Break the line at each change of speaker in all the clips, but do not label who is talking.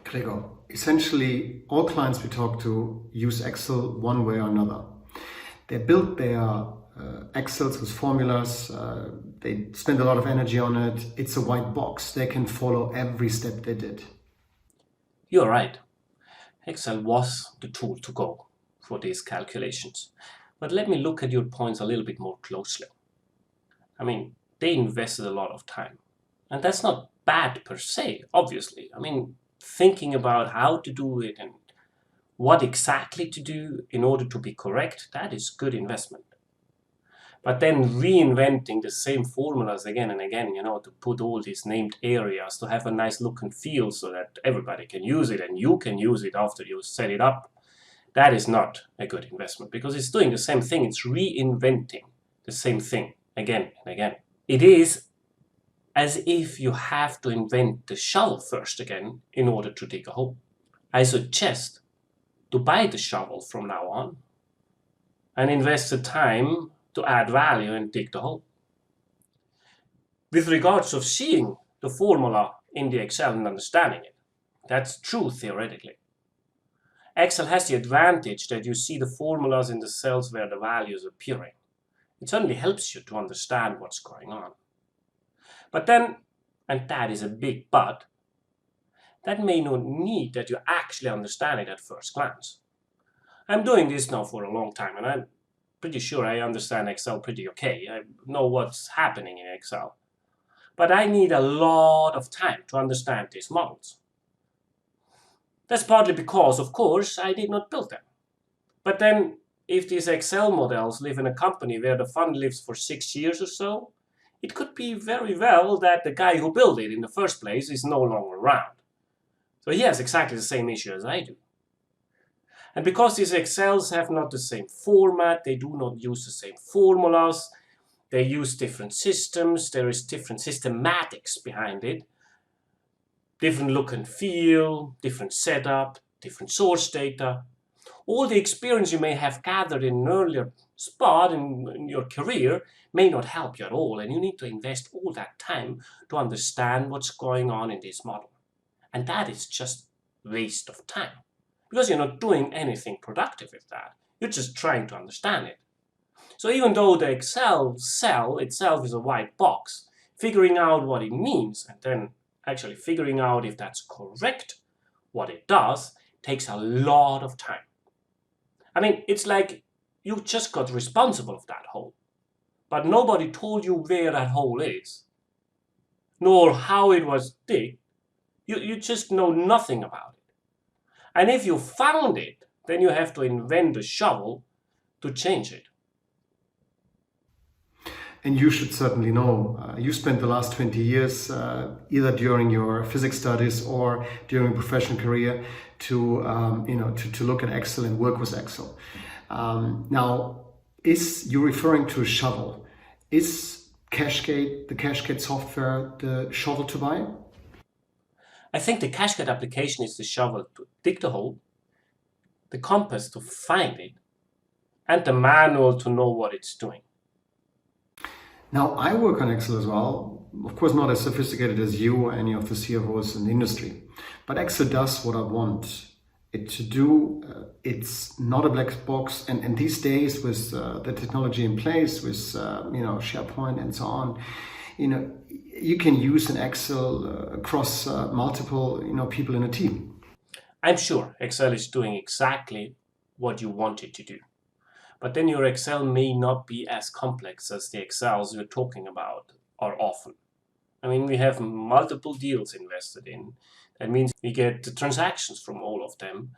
Gregor, essentially all clients we talk to use Excel one way or another. They build their Excels with formulas, they spend a lot of energy on it. It's a white box. They can follow every step they did.
You're right. Excel was the tool to go for these calculations. But let me look at your points a little bit more closely. I mean, they invested a lot of time. And that's not bad per se, obviously. I mean, thinking about how to do it and what exactly to do in order to be correct, that is good investment. But then reinventing the same formulas again and again, to put all these named areas, to have a nice look and feel so that everybody can use it and you can use it after you set it up, that is not a good investment because it's doing the same thing. It's reinventing the same thing again and again. It is as if you have to invent the shovel first again in order to dig a hole. I suggest to buy the shovel from now on and invest the time to add value and dig the hole. With regards of seeing the formula in the Excel and understanding it, that's true theoretically. Excel has the advantage that you see the formulas in the cells where the value is appearing. It certainly helps you to understand what's going on. But then, and that is a big but, that may not need that you actually understand it at first glance. I'm doing this now for a long time and I'm pretty sure I understand Excel pretty okay. I know what's happening in Excel. But I need a lot of time to understand these models. That's partly because, of course, I did not build them. But then, if these Excel models live in a company where the fund lives for 6 years or so, it could be very well that the guy who built it in the first place is no longer around. So he has exactly the same issue as I do. And because these Excels have not the same format, they do not use the same formulas, they use different systems, there is different systematics behind it, different look and feel, different setup, different source data. All the experience you may have gathered in an earlier spot in your career may not help you at all, and you need to invest all that time to understand what's going on in this model. And that is just waste of time, because you're not doing anything productive with that. You're just trying to understand it. So even though the Excel cell itself is a white box, figuring out what it means and then actually figuring out if that's correct, what it does, takes a lot of time. I mean, it's like you just got responsible of that hole, but nobody told you where that hole is, nor how it was digged. You just know nothing about it. And if you found it, then you have to invent a shovel to change it.
And you should certainly know, you spent the last 20 years, either during your physics studies or during professional career, to look at Excel and work with Excel. Now, you're referring to a shovel? Is qashqade, the qashqade software, the shovel to buy?
I think the qashqade application is the shovel to dig the hole, the compass to find it, and the manual to know what it's doing.
Now, I work on Excel as well. Of course, not as sophisticated as you or any of the CFOs in the industry. But Excel does what I want it to do. It's not a black box. And these days, with the technology in place, with SharePoint and so on, you can use an Excel across multiple people in a team.
I'm sure Excel is doing exactly what you want it to do. But then your Excel may not be as complex as the Excels you're talking about are often. I mean, we have multiple deals invested in. That means we get the transactions from all of them.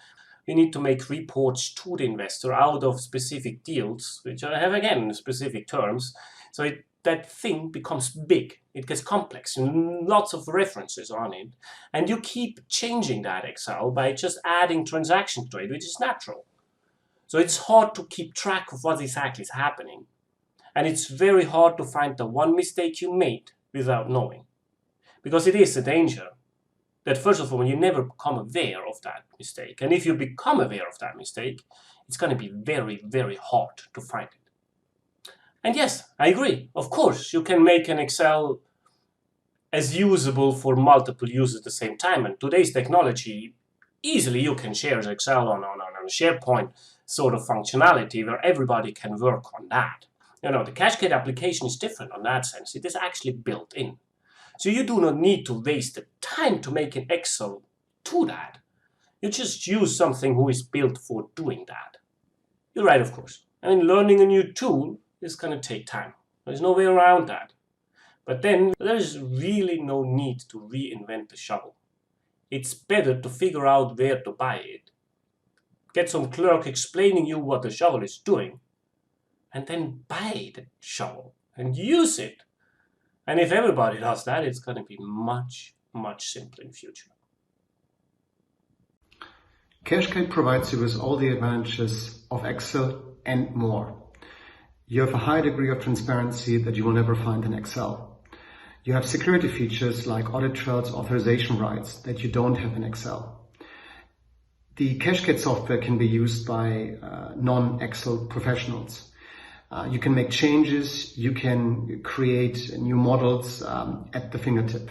We need to make reports to the investor out of specific deals, which have, again, specific terms. So that thing becomes big. It gets complex and lots of references on it. And you keep changing that Excel by just adding transactions to it, which is natural. So it's hard to keep track of what exactly is happening. And it's very hard to find the one mistake you made without knowing. Because it is a danger that, first of all, you never become aware of that mistake. And if you become aware of that mistake, it's going to be very, very hard to find it. And yes, I agree. Of course, you can make an Excel as usable for multiple users at the same time. And today's technology easily you can share Excel on a SharePoint sort of functionality where everybody can work on that. The qashqade application is different on that sense. It is actually built in. So you do not need to waste the time to make an Excel to that. You just use something who is built for doing that. You're right, of course. Learning a new tool is going to take time. There's no way around that. But then there's really no need to reinvent the shovel. It's better to figure out where to buy it, get some clerk explaining you what the shovel is doing, and then buy the shovel and use it. And if everybody does that, it's going to be much, much simpler in the future.
qashqade provides you with all the advantages of Excel and more. You have a high degree of transparency that you will never find in Excel. You have security features like audit trails, authorization rights that you don't have in Excel. The qashqade software can be used by non-Excel professionals. You can make changes, you can create new models at the fingertip.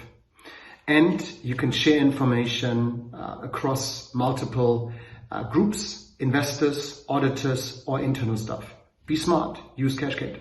And you can share information across multiple groups, investors, auditors, or internal staff. Be smart, use qashqade.